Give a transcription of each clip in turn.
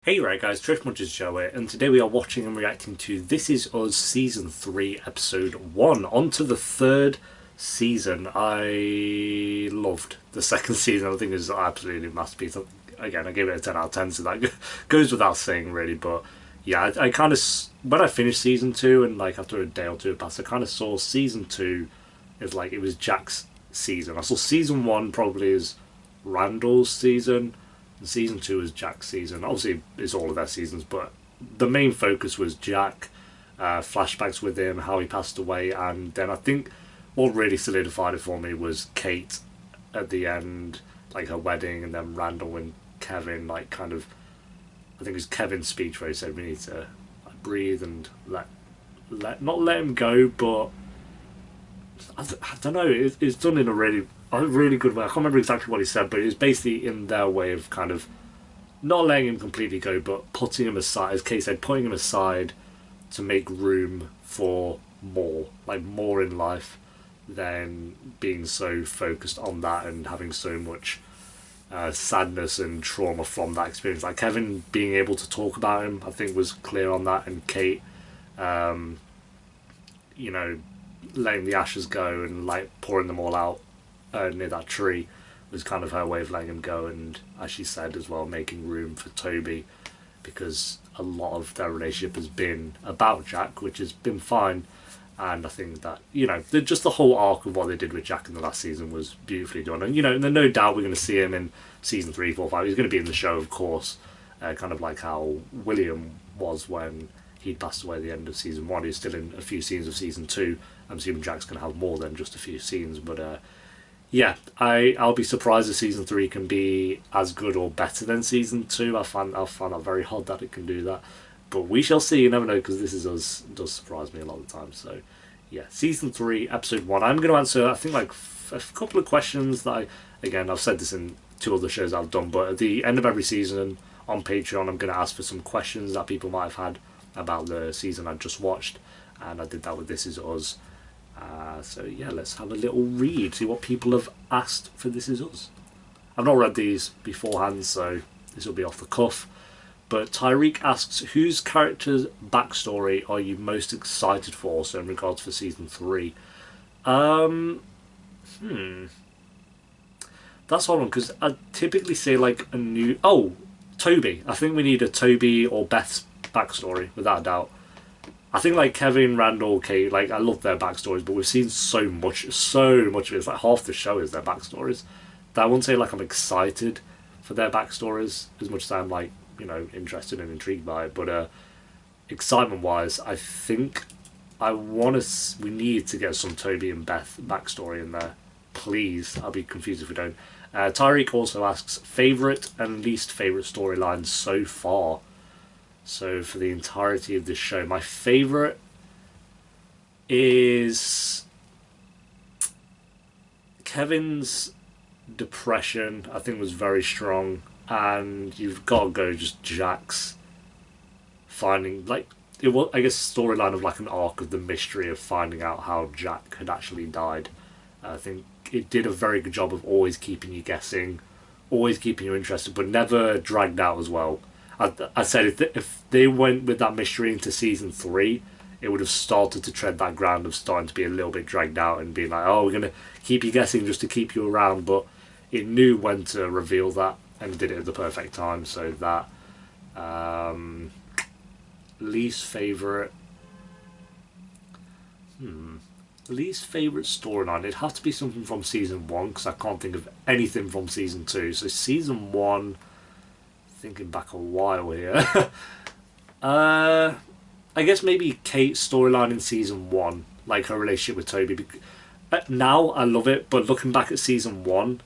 Hey right guys, Driftmunch's Joe here, and today we are watching and reacting to This Is Us Season 3 Episode 1. On to the third season. I loved the second season. I think it's an absolutely masterpiece. Again, I gave it a 10 out of 10, so that goes without saying really, but yeah, I kind of, when I finished Season 2 and like after a day or two passed, I kind of saw Season 2 as like, it was Jack's season. I saw Season 1 probably as Randall's season, and season 2 is Jack's season. Obviously, it's all of their seasons, but the main focus was Jack, flashbacks with him, how he passed away, and then I think what really solidified it for me was Kate at the end, like her wedding, and then Randall and Kevin, like kind of. I think it was Kevin's speech where he said we need to like, breathe and let not let him go, but I don't know. It's done in a really good way. I can't remember exactly what he said, but it was basically in their way of kind of not letting him completely go, but putting him aside, as Kate said, putting him aside to make room for more, like more in life than being so focused on that and having so much sadness and trauma from that experience. Like Kevin being able to talk about him, I think was clear on that, and Kate, um, you know, letting the ashes go and like pouring them all out near that tree was kind of her way of letting him go, and as she said as well, making room for Toby, because a lot of their relationship has been about Jack, which has been fine. And I think that, just the whole arc of what they did with Jack in the last season was beautifully done. And, there's no doubt we're going to see him in season 3, 4, 5. He's going to be in the show, of course, kind of like how William was when he'd passed away at the end of season 1. He's still in a few scenes of season 2. I'm assuming Jack's going to have more than just a few scenes. But, yeah, I'll be surprised if season 3 can be as good or better than season 2. I'll find that very hard that it can do that. But we shall see. You never know, because This Is Us does surprise me a lot of the time. So, yeah, season 3, episode 1. I'm going to answer, I think, like a couple of questions that again, I've said this in 2 other shows I've done, but at the end of every season on Patreon, I'm going to ask for some questions that people might have had about the season I just watched, and I did that with This Is Us. So, yeah, let's have a little read, see what people have asked for This Is Us. I've not read these beforehand, so this will be off the cuff. But Tyreek asks, whose character's backstory are you most excited for? So in regards for season 3, that's one because I typically say like a new. Oh, Toby. I think we need a Toby or Beth's backstory without a doubt. I think like Kevin, Randall, Kate, like I love their backstories, but we've seen so much of it. It's like half the show is their backstories. That I wouldn't say like I'm excited for their backstories as much as I'm like, interested and intrigued by it. But excitement wise, I think we need to get some Toby and Beth backstory in there. Please, I'll be confused if we don't. Tyreek also asks, favourite and least favourite storylines so far. So for the entirety of this show, my favourite is Kevin's depression. I think was very strong. And you've got to go just Jack's finding, like, it was, I guess, storyline of like an arc of the mystery of finding out how Jack had actually died. I think it did a very good job of always keeping you guessing, always keeping you interested, but never dragged out as well. I said if they went with that mystery into season 3, it would have started to tread that ground of starting to be a little bit dragged out and being like, oh, we're going to keep you guessing just to keep you around, but it knew when to reveal that and did it at the perfect time. So that least favorite storyline, it'd have to be something from season 1 because I can't think of anything from season 2. So season 1, thinking back a while here. I guess maybe Kate's storyline in season 1, like her relationship with Toby. Now I love it, but looking back at season 1,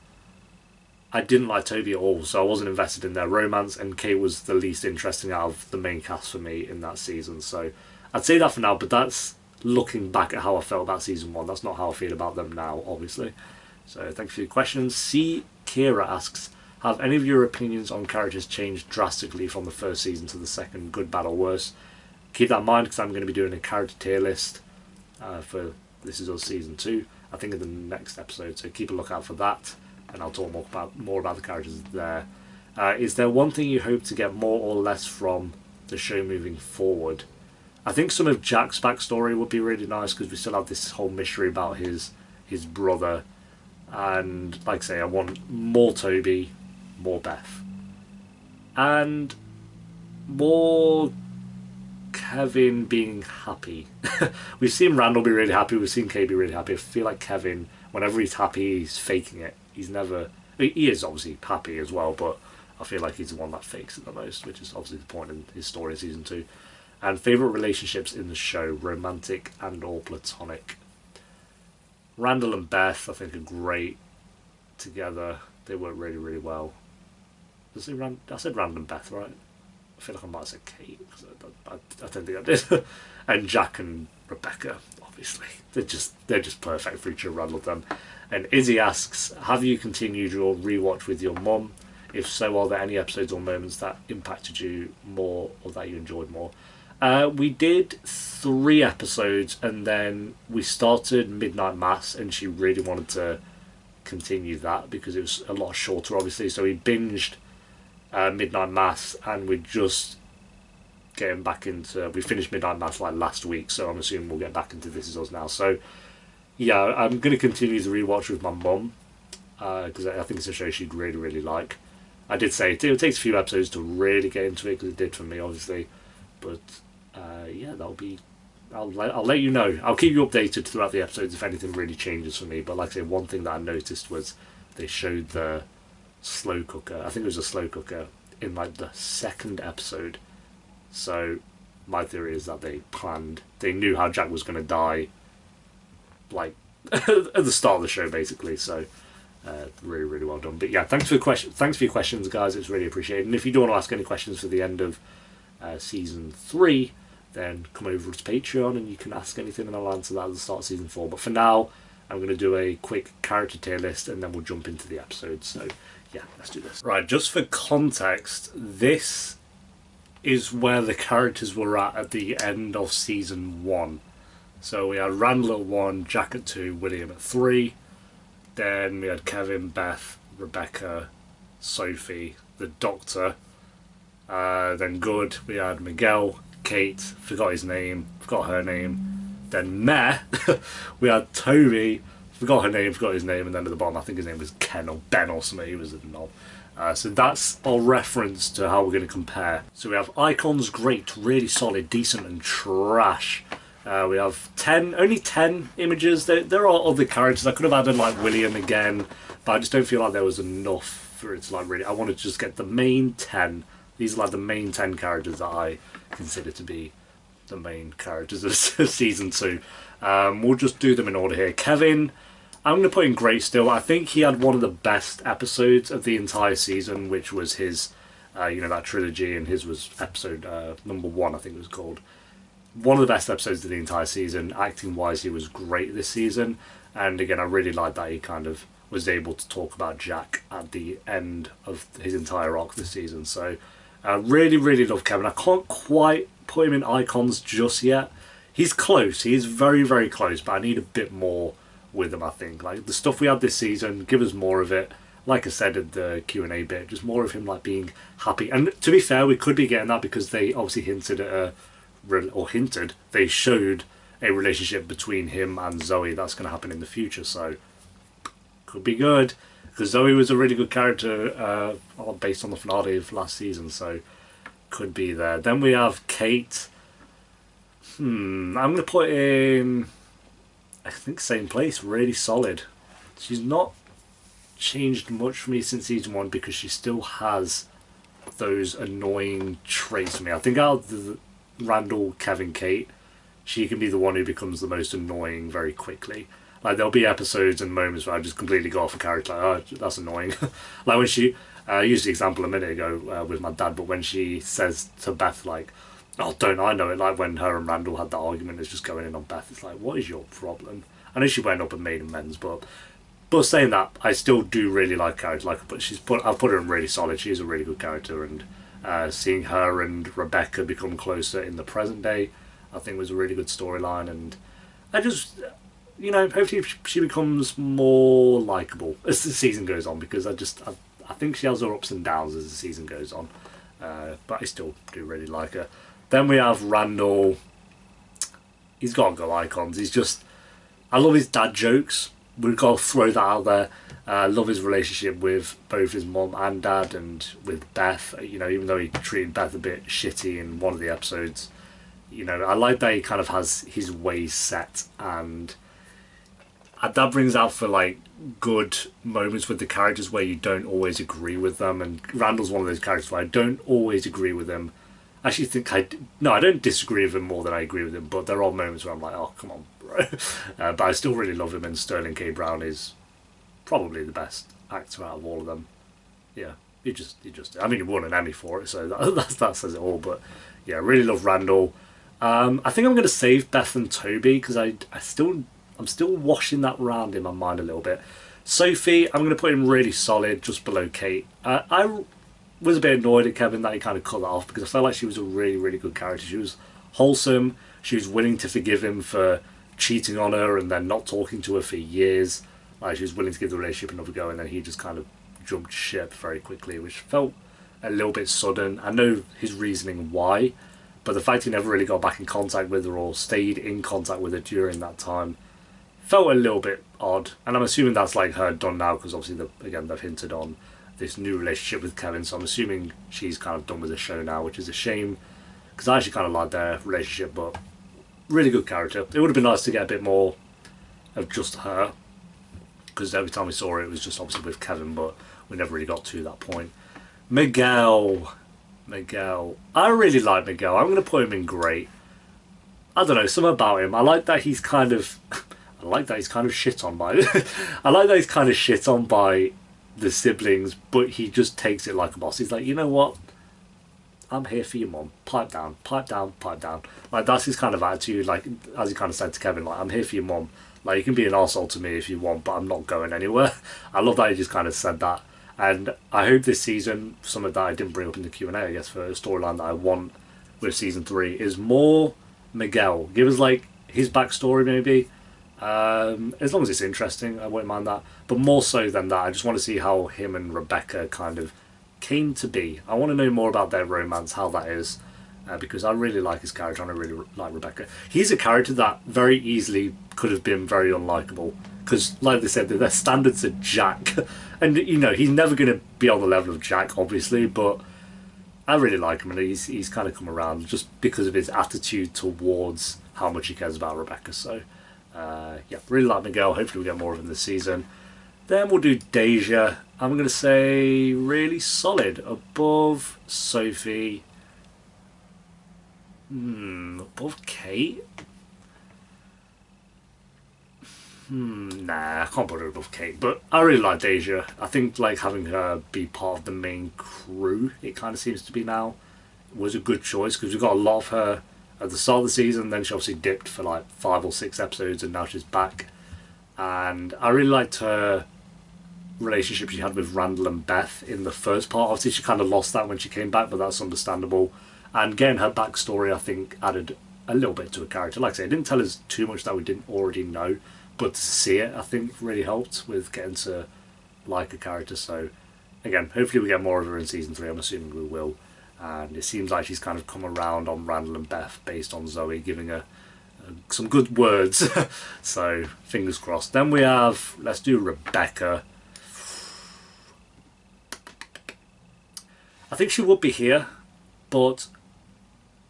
I didn't like Toby at all, so I wasn't invested in their romance, and Kate was the least interesting out of the main cast for me in that season. So I'd say that for now, but that's looking back at how I felt about season 1. That's not how I feel about them now, obviously. So thank you for your questions. C. Kira asks, have any of your opinions on characters changed drastically from the first season to the second, good, bad or worse? Keep that in mind because I'm going to be doing a character tier list for This Is Us Season 2, I think in the next episode, so keep a lookout for that. And I'll talk more about the characters there. Is there one thing you hope to get more or less from the show moving forward? I think some of Jack's backstory would be really nice because we still have this whole mystery about his brother. And like I say, I want more Toby, more Beth, and more Kevin being happy. We've seen Randall be really happy. We've seen Kay be really happy. I feel like Kevin, whenever he's happy, he's faking it. He's never. He is obviously happy as well, but I feel like he's the one that fakes it the most, which is obviously the point in his story in season 2. And favourite relationships in the show, romantic and or platonic. Randall and Beth, I think, are great together. They work really, really well. I said Randall and Beth, right? I feel like I might have said Kate, because I don't think I did. And Jack and Rebecca, obviously. They're just perfect for each other, Randall them. And Izzy asks, have you continued your rewatch with your mum? If so, are there any episodes or moments that impacted you more or that you enjoyed more? We did 3 episodes, and then we started Midnight Mass, and she really wanted to continue that because it was a lot shorter, obviously. So we binged Midnight Mass, and we're just getting back into. We finished Midnight Mass like last week, so I'm assuming we'll get back into This Is Us now. So yeah, I'm going to continue the rewatch with my mum because I think it's a show she'd really, really like. I did say it takes a few episodes to really get into it because it did for me, obviously, but. Yeah, that'll be. I'll let you know. I'll keep you updated throughout the episodes if anything really changes for me. But like I say, one thing that I noticed was they showed the slow cooker. I think it was a slow cooker in like the 2nd episode. So my theory is that they knew how Jack was going to die, like at the start of the show, basically. So really, really well done. But yeah, thanks for your questions, guys. It's really appreciated. And if you do want to ask any questions for the end of season 3, then come over to Patreon and you can ask anything and I'll answer that at the start of season 4. But for now, I'm going to do a quick character tier list and then we'll jump into the episode. So yeah, let's do this. Right, just for context, this is where the characters were at the end of season 1. So we had Randall at 1, Jack at 2, William at 3. Then we had Kevin, Beth, Rebecca, Sophie, the Doctor. Then good, we had Miguel, Kate, forgot her name. Then Meh, we had Toby, forgot his name, and then at the bottom I think his name was Ken or Ben or something, he was a knob. So that's our reference to how we're going to compare. So we have icons, great, really solid, decent and trash. We have only 10 images. There are other characters. I could have added like William again, but I just don't feel like there was enough for it to like really. I wanted to just get the main 10. These are like the main 10 characters that I consider to be the main characters of season 2. We'll just do them in order here. Kevin, I'm going to put in great still. I think he had one of the best episodes of the entire season, which was his, that trilogy, and his was episode number 1, I think it was called. One of the best episodes of the entire season. Acting-wise, he was great this season. And again, I really like that he kind of was able to talk about Jack at the end of his entire arc this season. So really, really love Kevin. I can't quite put him in icons just yet. He's close. He is very, very close, but I need a bit more with him, I think. Like, the stuff we had this season, give us more of it. Like I said at the Q&A bit, just more of him like being happy. And to be fair, we could be getting that because they obviously they showed a relationship between him and Zoe that's going to happen in the future. So, could be good. Because Zoe was a really good character based on the finale of last season, so could be there. Then we have Kate. I'm going to put in, I think, same place, really solid. She's not changed much for me since season 1 because she still has those annoying traits for me. I think out of the Randall, Kevin, Kate, she can be the one who becomes the most annoying very quickly. Like, there'll be episodes and moments where I just completely go off a character, like, oh, that's annoying. Like when she, I used the example a minute ago with my dad, but when she says to Beth, like, oh, don't I know it, like when her and Randall had that argument, it's just going in on Beth, it's like, what is your problem? I know she went up and made amends, but saying that, I still do really like characters, but I've put her in really solid, she's a really good character, and seeing her and Rebecca become closer in the present day, I think was a really good storyline, and I just... hopefully she becomes more likeable as the season goes on, because I I think she has her ups and downs as the season goes on. But I still do really like her. Then we have Randall. He's got to go icons. He's just... I love his dad jokes. We've got to throw that out there. I love his relationship with both his mum and dad, and with Beth. You know, even though he treated Beth a bit shitty in one of the episodes, you know, I like that he kind of has his ways set, and that brings out for like good moments with the characters where you don't always agree with them. And Randall's one of those characters where I don't always agree with him. I actually think I don't disagree with him more than I agree with him, but there are moments where I'm like, oh, come on, bro. But I still really love him, and Sterling K. Brown is probably the best actor out of all of them. Yeah, he just. I mean, he won an Emmy for it, so that says it all. But yeah, really love Randall. I think I'm going to save Beth and Toby because I'm still washing that round in my mind a little bit. Sophie, I'm going to put him really solid, just below Kate. I was a bit annoyed at Kevin that he kind of cut that off, because I felt like she was a really, really good character. She was wholesome. She was willing to forgive him for cheating on her and then not talking to her for years. Like, she was willing to give the relationship another go, and then he just kind of jumped ship very quickly, which felt a little bit sudden. I know his reasoning why, but the fact he never really got back in contact with her or stayed in contact with her during that time felt a little bit odd. And I'm assuming that's like her done now, because obviously they've hinted on this new relationship with Kevin, so I'm assuming she's kind of done with the show now, which is a shame, because I actually kind of liked their relationship. But really good character. It would have been nice to get a bit more of just her, because every time we saw her it was just obviously with Kevin, but we never really got to that point. Miguel, I really like Miguel. I'm going to put him in great. I don't know, something about him. I like that he's kind of shit on by I like that he's kind of shit on by the siblings, but he just takes it like a boss. He's like, you know what? I'm here for your mum. Pipe down, pipe down, pipe down. Like, that's his kind of attitude. Like, as he kind of said to Kevin, like, I'm here for your mum. Like, you can be an arsehole to me if you want, but I'm not going anywhere. I love that he just kind of said that. And I hope this season, some of that I didn't bring up in the Q&A, I guess, for a storyline that I want with season 3, is more Miguel. Give us, like, his backstory, maybe. As long as it's interesting, I won't mind that. But more so than that, I just want to see how him and Rebecca kind of came to be. I want to know more about their romance, how that is, because I really like his character and I really like Rebecca. He's a character that very easily could have been very unlikable, because, like they said, their standards are Jack. And, you know, he's never going to be on the level of Jack, obviously, but I really like him, and he's kind of come around just because of his attitude towards how much he cares about Rebecca. So yeah, really like Miguel. Hopefully we get more of him this season. Then we'll do Deja. I'm going to say really solid, above Sophie. Above Kate? Nah, I can't put her above Kate, but I really like Deja. I think like having her be part of the main crew, it kind of seems to be now, was a good choice, because we've got a lot of her at the start of the season, then she obviously dipped for like 5 or 6 episodes, and now she's back. And I really liked her relationship she had with Randall and Beth in the first part. Obviously she kind of lost that when she came back, but that's understandable. And getting her backstory, I think, added a little bit to her character. Like I say, it didn't tell us too much that we didn't already know, but to see it, I think, really helped with getting to like a character. So again, hopefully we get more of her in season 3. I'm assuming we will. And it seems like she's kind of come around on Randall and Beth based on Zoe giving her some good words. So fingers crossed. Then we have, let's do Rebecca. I think she would be here, but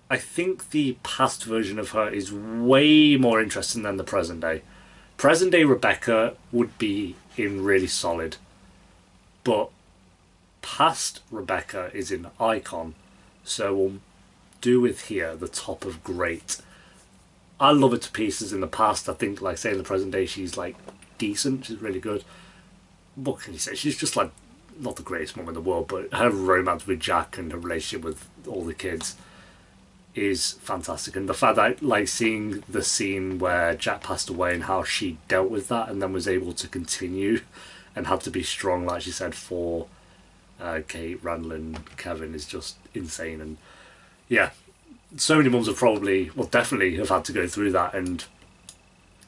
I think the past version of her is way more interesting than the present day. Present day Rebecca would be in really solid, but past Rebecca is in icon, so we'll do with here the top of great. I love her to pieces. In the past, I think, like say in the present day, she's like decent, she's really good. What can you say? She's just like not the greatest mum in the world, but her romance with Jack and her relationship with all the kids is fantastic. And the fact that, like, seeing the scene where Jack passed away and how she dealt with that and then was able to continue and had to be strong, like she said, for Kate, Randall and Kevin is just insane. And yeah, so many mums have probably, well, definitely have had to go through that. And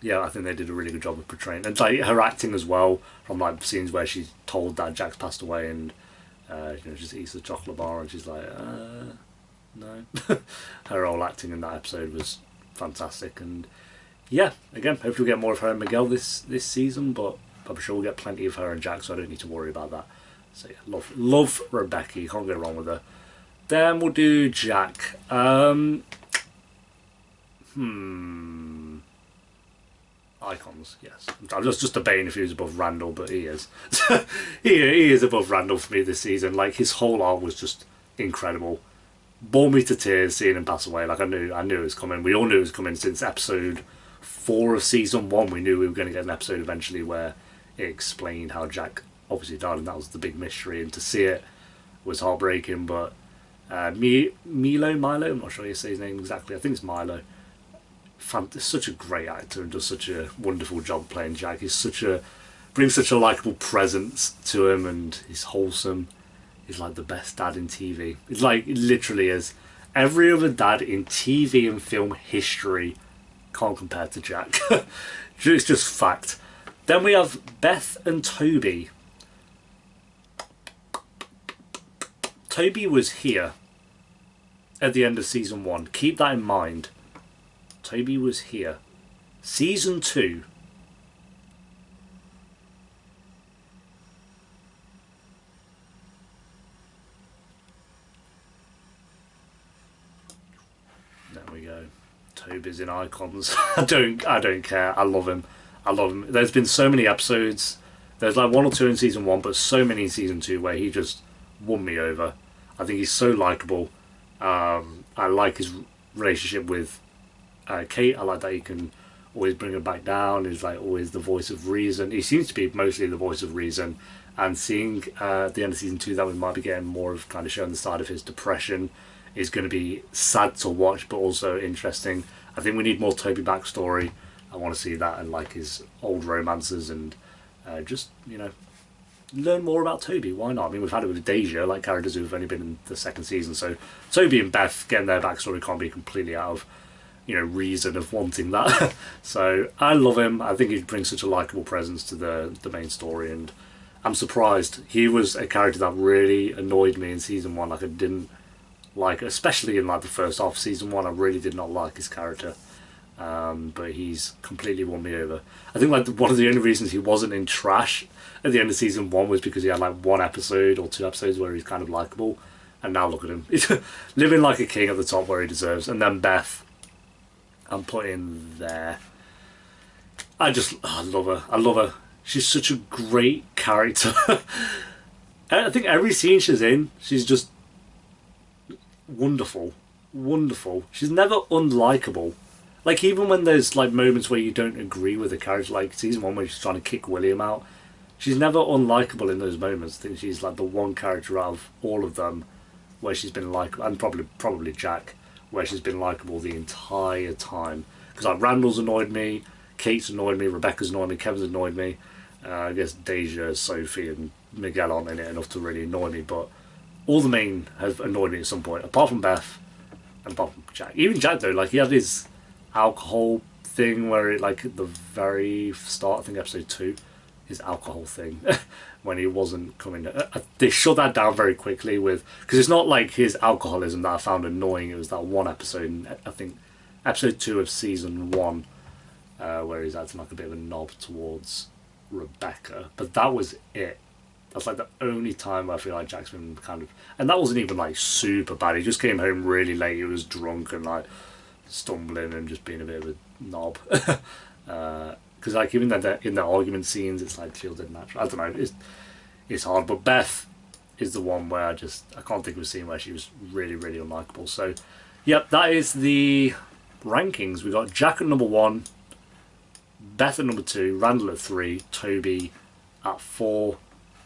yeah, I think they did a really good job of portraying, and like her acting as well, from like scenes where she's told that Jack's passed away and You know, just eats the chocolate bar and she's like, no. Her role acting in that episode was fantastic, and yeah, again, hopefully we'll get more of her and Miguel this season, but I'm sure we'll get plenty of her and Jack, so I don't need to worry about that. So yeah, love Rebecca, you can't go wrong with her. Then we'll do Jack. Icons, yes. I'm just debating if he was above Randall, but he is. he is above Randall for me this season. Like, his whole arc was just incredible. Bore me to tears seeing him pass away. Like, I knew it was coming. We all knew it was coming since episode 4 of season 1. We knew we were going to get an episode eventually where it explained how Jack obviously died, and that was the big mystery. And to see it was heartbreaking. But Milo, I'm not sure how you say his name exactly. I think it's Milo. Such a great actor and does such a wonderful job playing Jack. He's brings such a likeable presence to him, and he's wholesome. He's like the best dad in TV. It's like, it literally is. Every other dad in TV and film history can't compare to Jack. It's just fact. Then we have Beth and Toby. Toby was here at the end of season 1. Keep that in mind. Toby was here. Season 2. There we go. Toby's in Icons. I don't care. I love him. There's been so many episodes. There's like 1 or 2 in season 1, but so many in season 2 where he just won me over. I think he's so likeable. I like his relationship with Kate. I like that he can always bring her back down. He's like always the voice of reason. He seems to be mostly the voice of reason. And seeing at the end of season 2 that we might be getting more of kind of showing the side of his depression is going to be sad to watch, but also interesting. I think we need more Toby backstory. I want to see that and like his old romances and just, you know, learn more about Toby. Why not? I mean, we've had it with Deja, like characters who've only been in the 2nd season. So Toby and Beth getting their backstory can't be completely out of, you know, reason of wanting that. So I love him. I think he brings such a likeable presence to the main story, and I'm surprised. He was a character that really annoyed me in season 1. Like, I didn't like, especially in like the first half of season 1, I really did not like his character. But he's completely won me over. I think like one of the only reasons he wasn't in trash at the end of season 1 was because he had like 1 episode or 2 episodes where he's kind of likeable, and now look at him. He's living like a king at the top where he deserves. And then Beth, I'm putting there. I love her. I love her. She's such a great character. I think every scene she's in, she's just wonderful. She's never unlikable. Like, even when there's like moments where you don't agree with the character, like season 1 where she's trying to kick William out, she's never unlikable in those moments. I think she's like the one character out of all of them where she's been likable, and probably Jack, where she's been likable the entire time. Because like Randall's annoyed me, Kate's annoyed me, Rebecca's annoyed me, Kevin's annoyed me. I guess Deja, Sophie, and Miguel aren't in it enough to really annoy me, but all the main have annoyed me at some point, apart from Beth and apart from Jack. Even Jack though, like he had his alcohol thing where it, like at the very start, I think episode 2, his alcohol thing when he wasn't coming. They shut that down very quickly with, because it's not like his alcoholism that I found annoying. It was that one episode, in, I think episode 2 of season 1, where he's acting like a bit of a knob towards Rebecca. But that was it. That's like the only time I feel like Jack's been kind of, and that wasn't even like super bad. He just came home really late. He was drunk and like stumbling and just being a bit of a knob. Because like even in the argument scenes, it's like feels unnatural. I don't know. It's hard. But Beth is the one where I can't think of a scene where she was really unlikable. So, yep, that is the rankings. We got Jack at number 1, Beth at number 2, Randall at 3, Toby at 4.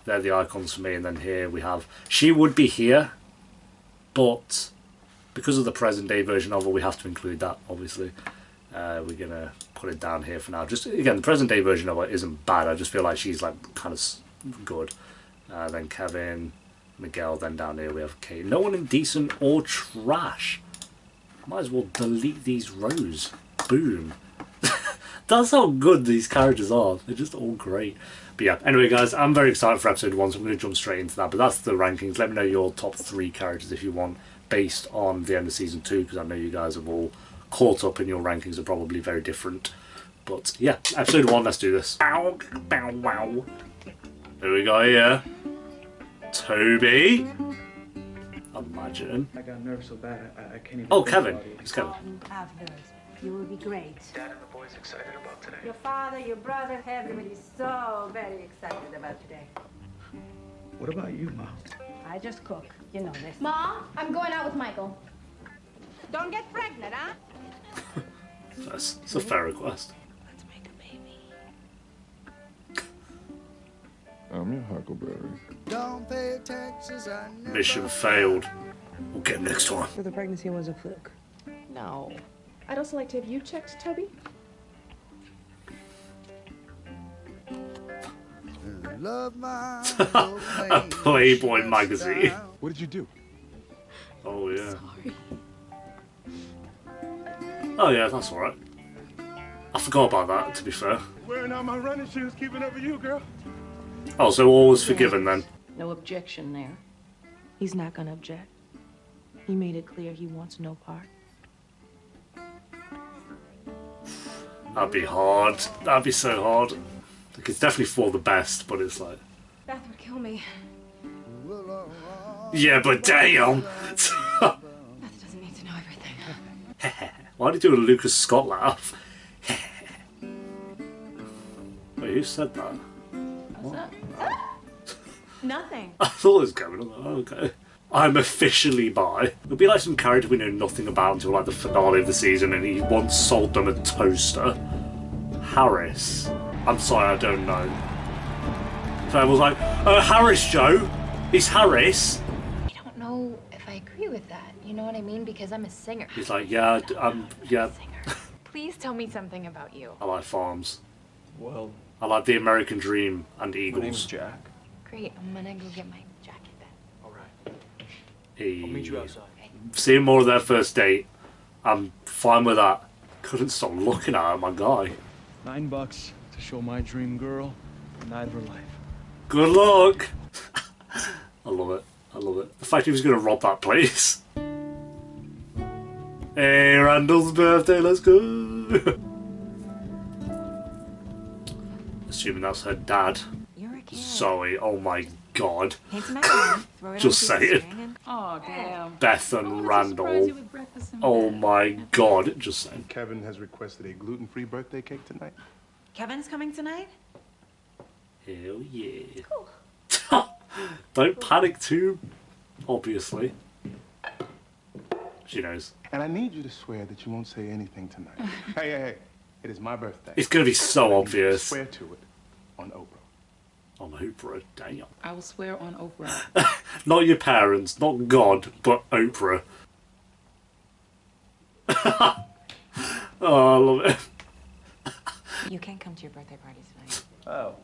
They're the icons for me. And then here we have, she would be here, but because of the present day version of her, we have to include that, obviously. We're going to put it down here for now. Just, again, the present day version of her isn't bad. I just feel like she's like kind of good. Then Kevin, Miguel, then down here we have Kate. No one in decent or trash. Might as well delete these rows. Boom. That's how good these characters are. They're just all great. But yeah, anyway guys, I'm very excited for episode 1, so I'm going to jump straight into that. But that's the rankings. Let me know your top 3 characters if you want, based on the end of season 2, because I know you guys have all caught up and your rankings are probably very different. But yeah, episode 1, let's do this. Bow, bow, wow. Here we go here. Toby. Imagine. I got nerves so bad I can't even. Oh, Kevin. It's Kevin. You will be great. Dad and the boys excited about today. Your father, your brother, everybody's so very excited about today. What about you, Mom? I just cook. You know this. Mom, I'm going out with Michael. Don't get pregnant, huh? It's a fair request. Let's make a baby. I'm your huckleberry. Don't pay taxes, I never Mission failed. We'll get next time. So the pregnancy was a fluke. No. I'd also like to have you checked, Toby. love my A Playboy magazine. What did you do? Oh yeah. Sorry. Oh yeah, that's alright. I forgot about that, to be fair. Wearing out my running shoes, keeping up with you, girl. Oh, so all was forgiven then. No objection there. He's not gonna object. He made it clear he wants no part. That'd be hard. That'd be so hard. Like, it's definitely for the best, but it's like... Beth would kill me. Yeah, but damn! Beth doesn't need to know everything. Why did you do a Lucas Scott laugh? Wait, who said that? What's that? Nothing. I thought it was going on. Oh, okay. I'm officially bi. It'll be like some character we know nothing about until like the finale of the season, and he once sold them a toaster. Harris. I'm sorry, I don't know. So I was like, Harris, Joe. It's Harris. I don't know if I agree with that. You know what I mean? Because I'm a singer. He's like, yeah, yeah. Singer. Please tell me something about you. I like farms. Well, I like the American dream and my name's eagles. Jack. Great. I'm gonna go get my jacket then. All right. Hey. I'll meet you outside. Seeing more of their first date, I'm fine with that. Couldn't stop looking at her, my guy. $9 to show my dream girl the night of her life. Good luck! I love it. I love it. The fact he was going to rob that place. Hey, Randall's birthday, let's go! Assuming that's her dad. You're a kid. Zoe, oh my god. Handsome macaroni. Throw it Just on a piece of saying. string and- Oh, damn. Beth and Randall. Oh my god, just saying. Kevin has requested a gluten-free birthday cake tonight. Kevin's coming tonight? Hell yeah. Don't panic too, obviously. She knows. And I need you to swear that you won't say anything tonight. Hey. It is my birthday. It's going to be so I need you to obvious. Swear to it on Oprah. On Oprah, damn. I will swear on Oprah. Not your parents, not God, but Oprah. Oh, I love it. You can't come to your birthday party tonight. Oh,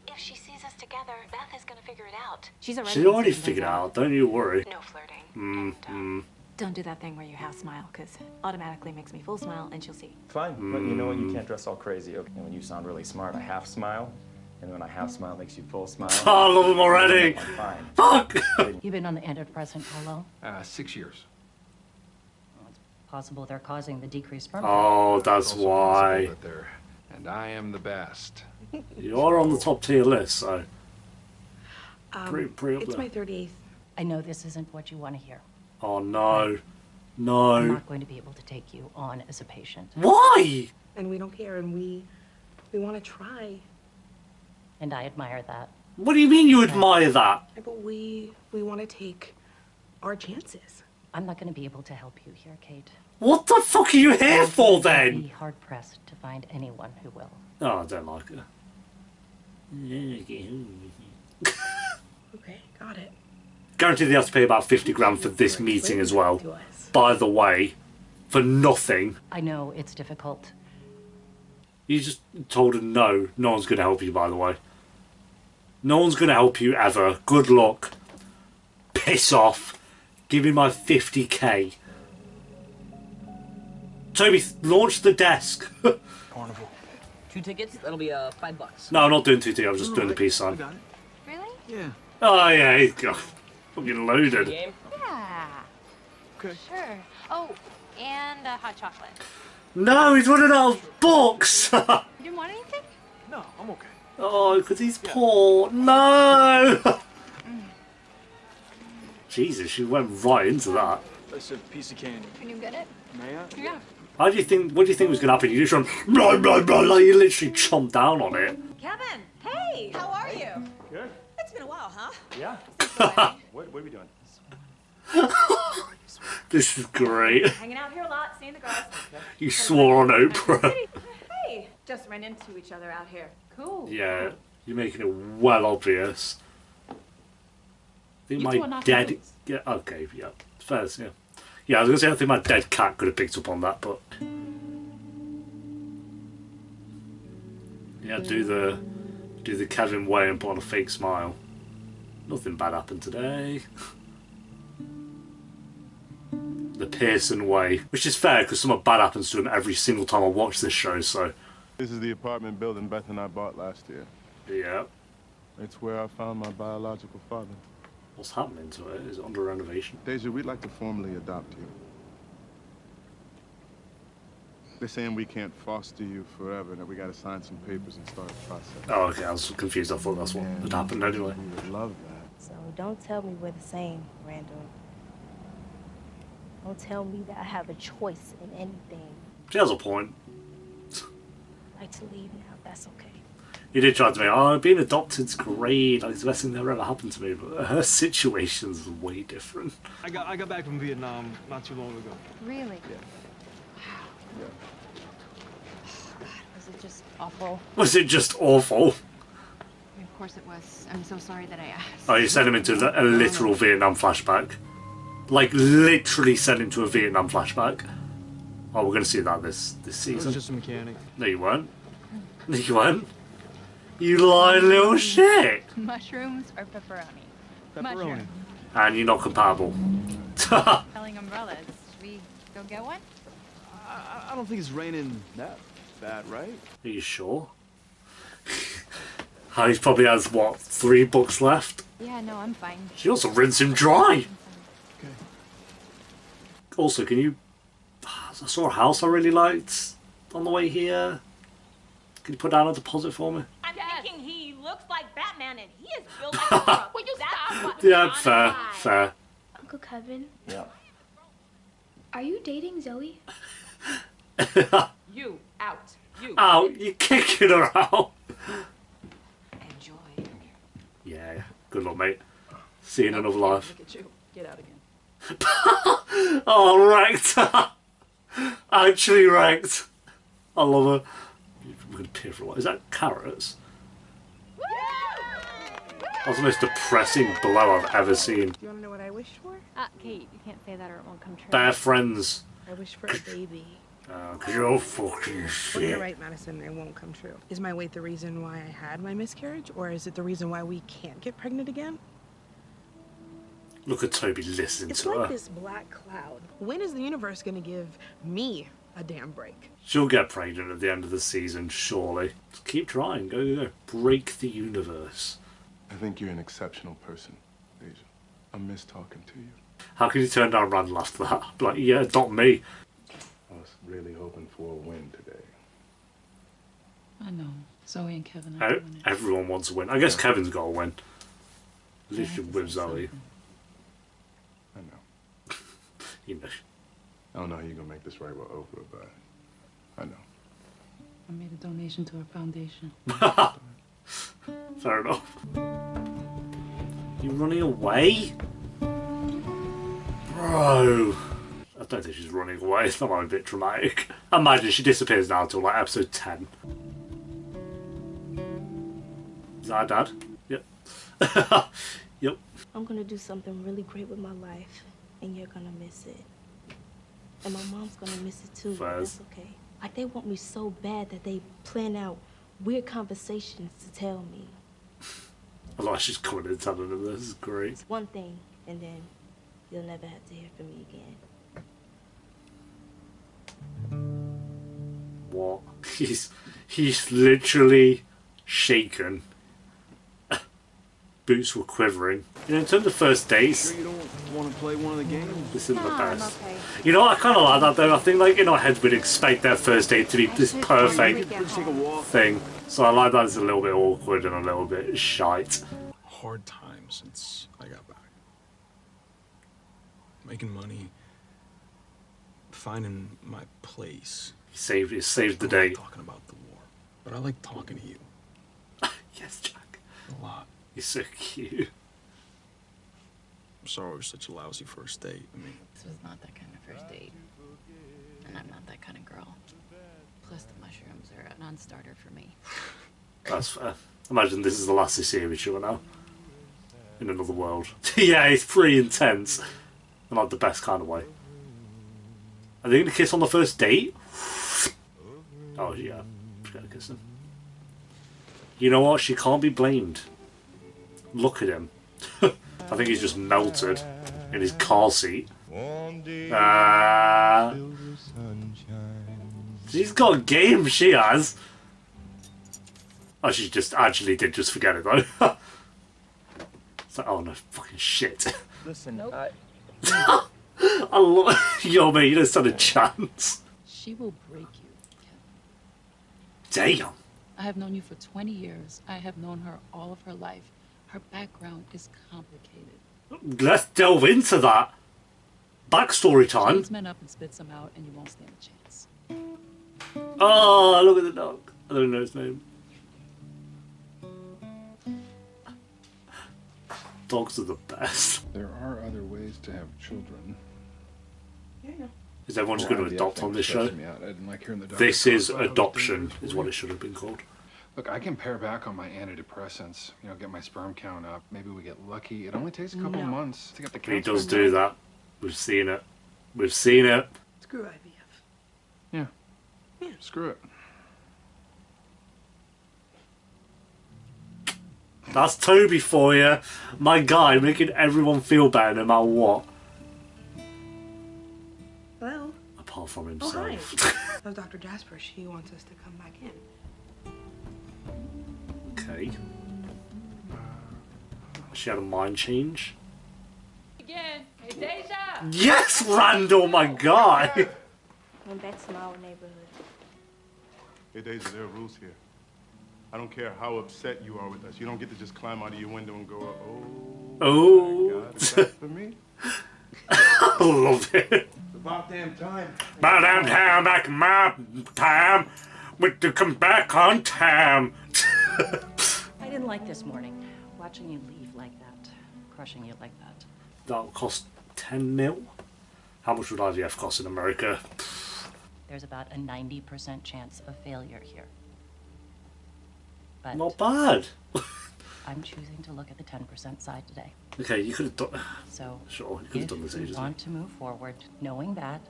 If she sees us together, Beth is gonna figure it out. She already figured it out, don't you worry. No flirting. Don't do that thing where you half smile, because automatically makes me full smile, and she'll see. Fine, but you know what? You can't dress all crazy, okay? And when you sound really smart, I half smile. And when I half smile, it makes you full smile. Oh, I love him already. I'm fine. Fuck! You've been on the antidepressant how long? 6 years. Possible they're causing the decreased sperm. Oh, that's why. And I am the best. You are on the top tier list, so. Pretty up It's there. my 38th. I know this isn't what you want to hear. Oh no. I'm No. not going to be able to take you on as a patient. Why? And we don't care, and we want to try. And I admire that. What do you mean you admire that? But we want to take our chances. I'm not going to be able to help you here, Kate. What the fuck are you here for I'd then? be hard pressed to find anyone who will. Oh, I don't like her. Okay, got it. Guaranteed they have to pay about 50 grand for this meeting as well. To us. By the way, for nothing. I know it's difficult. You just told her no. No one's going to help you, by the way. No one's going to help you ever. Good luck. Piss off. Give me my 50k. Toby, launch the desk. Carnival. 2 tickets, that'll be $5. No, I'm not doing 2T, I was just doing the peace sign. Got it. Really? Yeah. Oh yeah, he's got fucking loaded. Game? Yeah. Okay. Sure. Oh, and a hot chocolate. No, he's running out of books! You didn't want anything? No, I'm okay. Oh, because he's poor. No! Jesus, you went right into that. That's a piece of candy. Can you get it? May I? Yeah. What do you think was going to happen? You just run, blah, blah, blah, like you literally chomped down on it. Kevin! Hey! How are you? Good. It's been a while, huh? Yeah. What are we doing? This is great. Hanging out here a lot, seeing the girls. You swore on Oprah. Hey! Just ran into each other out here. Cool. Yeah, you're making it well obvious. I think You two my are not dead... close. Yeah, okay, yeah. Fair, yeah. Yeah, I was going to say, I think my dead cat could have picked up on that, but... Yeah, do the Kevin way and put on a fake smile. Nothing bad happened today. The Pearson way. Which is fair, because something bad happens to him every single time I watch this show, so... This is the apartment building Beth and I bought last year. Yeah. It's where I found my biological father. What's happening to it? Is it under renovation? Deja, we'd like to formally adopt you. They're saying we can't foster you forever, that we gotta sign some papers and start a process. Oh, okay, I was confused. I thought that's what had happened anyway. We would love that. So don't tell me we're the same, Randall. Don't tell me that I have a choice in anything. She has a point. I'd like to leave now, that's okay. You did try to make, oh, being adopted's great, like it's the best thing that ever happened to me, but her situation's way different. I got back from Vietnam not too long ago. Really? Yeah. Was it just awful? Was it just awful? Of course it was. I'm so sorry that I asked. Oh, you sent him into a literal Vietnam flashback. Like, literally sent him to a Vietnam flashback. Oh, we're going to see that this I season. was just a mechanic. No, you weren't. No, you weren't. You lying little shit. Mushrooms or pepperoni? Pepperoni. Mushroom. And you're not compatible. Selling umbrellas. Should we go get one? I don't think it's raining that bad, right? Are you sure? He probably has, what, 3 books left? Yeah, no, I'm fine. She also rinsed him dry. Okay. Also, can you... I saw a house I really liked on the way here. Can you put down a deposit for me? I'm thinking he looks like Batman and he is built like a truck. Will you stop? Yeah, fair. Uncle Kevin, Yeah. are you dating Zoe? You out. You. Ow, you're kicking her out. Enjoy. Yeah, good luck, mate. See you in another life. Look at you. Get out again. Oh, wrecked. Actually wrecked. I love her. We're going to peer for a while. Is that carrots? That's the most depressing blow I've ever seen. Do you want to know what I wish for? Kate, you can't say that or it won't come true. Bare friends. I wish for a baby. Cause you're fucking Well, you're shit. right, Madison, it won't come true. Is my weight the reason why I had my miscarriage, or is it the reason why we can't get pregnant again? Look at Toby listening It's to like her. this black cloud. When is the universe gonna give me a damn break? She'll get pregnant at the end of the season, surely. Just keep trying. Go. Break the universe. I think you're an exceptional person, Deja. I miss talking to you. How can you turn down Randall after that? Like, yeah, adopt me. I was really hoping for a win today. I know. Zoe and Kevin are doing it. Everyone wants to win. I guess Kevin's got to win. At least with Zoe. I know. You know. I don't know how you're gonna make this right with Oprah, but I know. I made a donation to our foundation. Fair enough. You running away? Bro. I don't think she's running away. It's not a bit dramatic. I imagine she disappears now until like episode 10. Is that her dad? Yep. Yep. I'm gonna do something really great with my life, and you're gonna miss it. And my mom's gonna miss it too, but that's okay. Like, they want me so bad that they plan out weird conversations to tell me. I like she's coming and telling them this is great. It's one thing, and then you'll never have to hear from me again. He's literally shaken. Boots were quivering. You know, in terms of first dates, Sure you don't want to play one of the games? this isn't the best. Okay. You know, I kind of like that though. I think, like, in our heads, we'd expect their first date to be this perfect Let's take a walk. thing. So I like that it's a little bit awkward and a little bit shite. Hard time since I got back. Making money, finding my place. He saved the I day. like talking about the war, but I like talking to you Yes, Jack. a lot. He's so cute. I'm sorry it was such a lousy first date. I mean, This was not that kind of first date. And I'm not that kind of girl. Plus, the mushrooms are a non-starter for me. That's fair. Imagine this is the last they see of each other now. In another world. Yeah, it's pretty intense. In like the best kind of way. Are they going to kiss on the first date? Oh yeah, she's going to kiss him. You know what? She can't be blamed. Look at him. I think he's just melted in his car seat. She's got game, she has. Oh, she just actually did just forget it though. It's like, oh no, fucking shit. Listen, I love yo mate, you don't stand a chance. She will break you, Kevin. Damn. I have known you for 20 years. I have known her all of her life. Her background is complicated. Let's delve into that. Backstory She time. eats men up and spits them out, and you won't stand a chance. Oh, look at the dog. I don't know his name. Dogs are the best. There are other ways to have children. Is everyone just going to adopt on this show? I didn't like hearing the This doctor is talk about adoption, is what it should have been called. Look, I can pare back on my antidepressants, you know, get my sperm count up. Maybe we get lucky. It only takes a couple months to get the He counseling. does do that. We've seen it. We've seen it. Screw IVF. Yeah. Screw it. That's Toby for you. My guy, making everyone feel better no matter what. Hello? Apart from Oh, hi. himself. That's Dr. Jasper. She wants us to come back in. Okay. She had a mind change. Again. Hey, Deja. Yes, Randall, my guy. Went back to my old neighborhood. Hey, Deja, there are rules here. I don't care how upset you are with us. You don't get to just climb out of your window and go, Oh. my God, is that for me? I love it. About damn time. About damn time, back in my time. With to come back on time. I didn't like this morning. Watching you leave like that. Crushing you like that. That'll cost 10 mil. How much would IVF cost in America? There's about a 90% chance of failure here. But Not bad. I'm choosing to look at the 10% side today. Okay, you could have done. So, Sure, you could have done this if you ages ago. want to move forward, knowing that,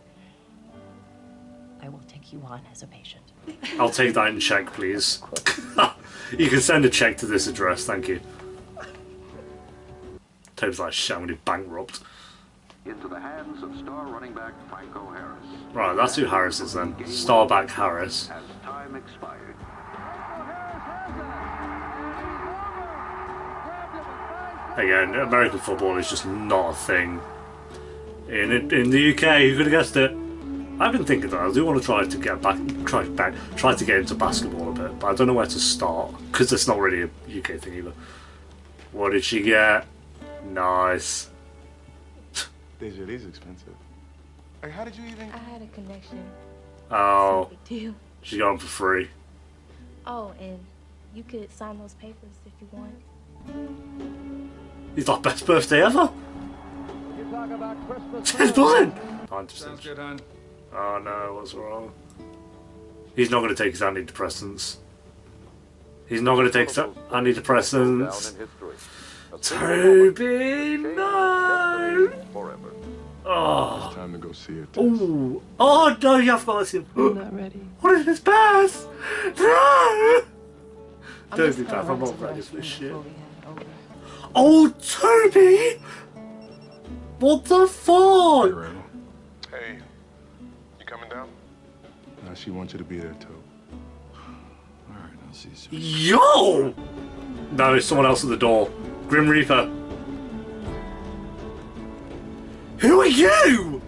I will take you on as a patient. I'll take that in check, please. You can send a check to this address, thank you. Toby's like shouting bankrupt. Into the hands of star running back Franco Harris. Right, that's who Harris is then. Starback Harris. As time expired. Again, American football is just not a thing. In the UK, who could have guessed it? I've been thinking that I do want to try to get try to get into basketball a bit, but I don't know where to start because it's not really a UK thing either. What did she get? Nice. Deja, these expensive. Like, how did you even? I had a connection. Oh, Big deal. she got them for free. Oh, and you could sign those papers if you want. He's like, best birthday ever. You talk about Christmas. It's buzzing. Sounds good, hon. Oh no, what's wrong? He's not going to take his antidepressants. He's not going to take his antidepressants. Toby, no! Oh. It's time to go see her. Ooh. Oh no, you have got to see him. I'm not ready. What is this pass? No! I'm Don't just do that, gonna I'm run not to the ready for this restroom shit. before we head over. Oh, Toby! What the fuck? Hey, Randall. Hey, you coming down? Now she wants you to be there, too. I'll see you soon. Yo! No, there's someone else at the door. Grim Reaper. Who are you?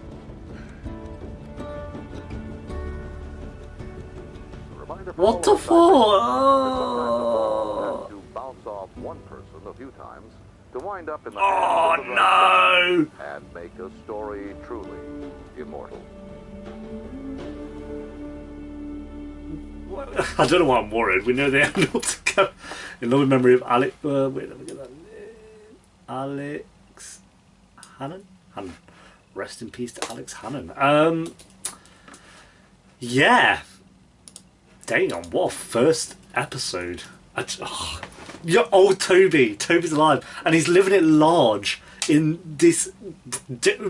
What the fuck? Oh. To bounce off one person a few times to wind up in the Oh no! and make a story truly immortal. I don't know why I'm worried. We know they end up together. In loving memory of Alex. Wait, let me get that name. Alex Hannon. Rest in peace to Alex Hannon. Yeah. Damn, what a first episode. Yeah, old Toby. Toby's alive. And he's living it large in this...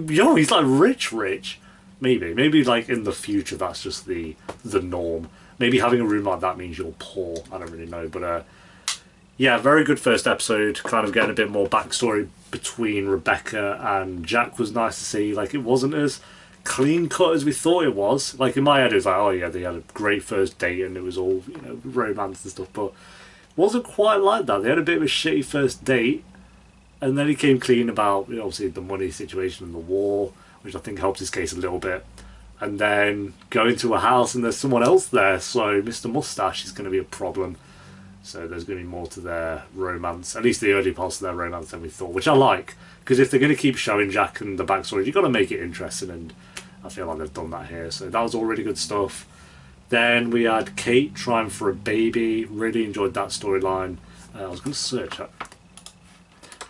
Yo, he's like rich. Maybe like in the future that's just the norm. Maybe having a room like that means you're poor. I don't really know. But yeah, very good first episode. Kind of getting a bit more backstory between Rebecca and Jack was nice to see. Like, it wasn't as clean cut as we thought it was. Like, in my head it was like, oh yeah, they had a great first date and it was all, you know, romance and stuff, but it wasn't quite like that. They had a bit of a shitty first date and then he came clean about, you know, obviously the money situation and the war, which I think helps his case a little bit, and then go into a house and there's someone else there, so Mr. Mustache is going to be a problem. So there's going to be more to their romance, at least the early parts of their romance than we thought, which I like, because if they're going to keep showing Jack and the backstory, you've got to make it interesting, and I feel like they've done that here. So that was all really good stuff. Then we had Kate trying for a baby. Really enjoyed that storyline. I was going to search it.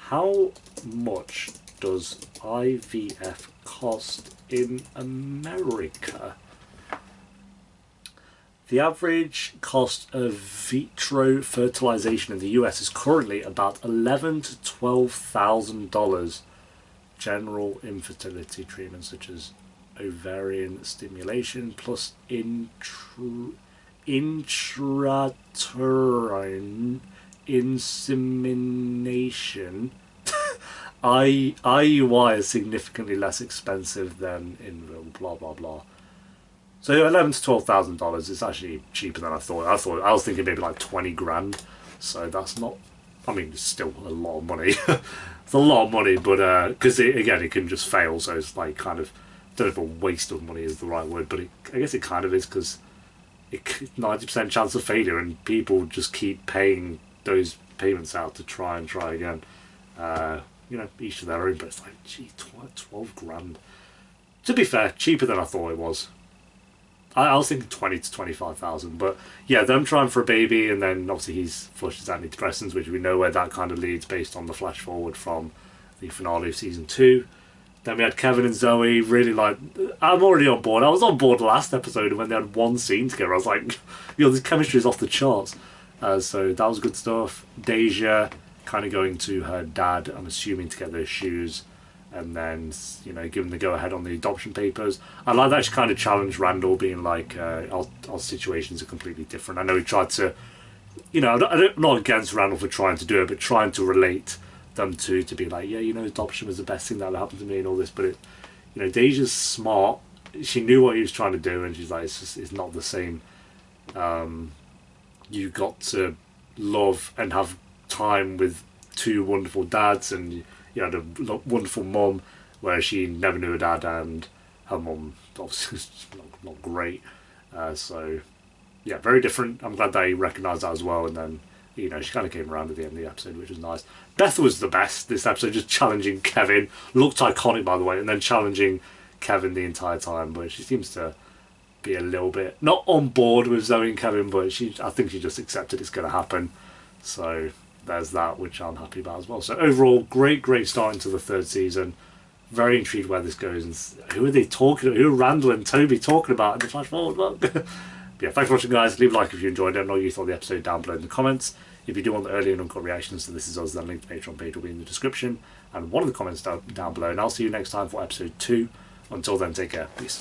How much does IVF cost in America? The average cost of vitro fertilization in the US is currently about $11,000 to $12,000. General infertility treatments such as ovarian stimulation plus intrauterine insemination. IUI is significantly less expensive than in blah blah blah. So $11,000 to $12,000 is actually cheaper than I thought. I was thinking maybe like 20 grand. So that's not. I mean, it's still a lot of money. It's a lot of money, but because again, it can just fail. So it's like kind of, I don't know if a waste of money is the right word, but I guess it kind of is, because 90% chance of failure, and people just keep paying those payments out to try again. You know, each to their own. But it's like, gee, 12 grand. To be fair, cheaper than I thought it was. I was thinking 20 to 25,000, but yeah, them trying for a baby, and then obviously he's flushed his antidepressants, which we know where that kind of leads based on the flash forward from the finale of season 2. Then we had Kevin and Zoe. Really, like, I'm already on board. I was on board last episode, and when they had one scene together, I was like, you know, this chemistry is off the charts. So that was good stuff. Deja kind of going to her dad, I'm assuming, to get those shoes, and then, you know, giving the go-ahead on the adoption papers. I like that she kind of challenged Randall, being like, our situations are completely different. I know he tried to, you know, I'm not against Randall for trying to do it, but trying to relate them to be like, yeah, you know, adoption was the best thing that happened to me and all this, but, you know, Deja's smart. She knew what he was trying to do, and she's like, it's not the same. You got to love and have time with two wonderful dads, and you had a wonderful mum where she never knew her dad, and her mum obviously was not great. So yeah, very different. I'm glad they recognised that as well, and then, you know, she kind of came around at the end of the episode, which was nice. Beth was the best this episode, just challenging Kevin. Looked iconic, by the way, and then challenging Kevin the entire time, but she seems to be a little bit not on board with Zoe and Kevin, but I think she just accepted it's going to happen. So there's that, which I'm happy about as well. So overall, great start into the third season. Very intrigued where this goes, and who are they talking about? Who are Randall and Toby talking about in the flash forward look? Yeah, thanks for watching, guys. Leave a like if you enjoyed it. Let me know what you thought of the episode down below in the comments. If you do want the early and uncut reactions to This Is Us, then link to the Patreon page will be in the description and one of the comments down below. And I'll see you next time for episode 2. Until then, take care. Peace.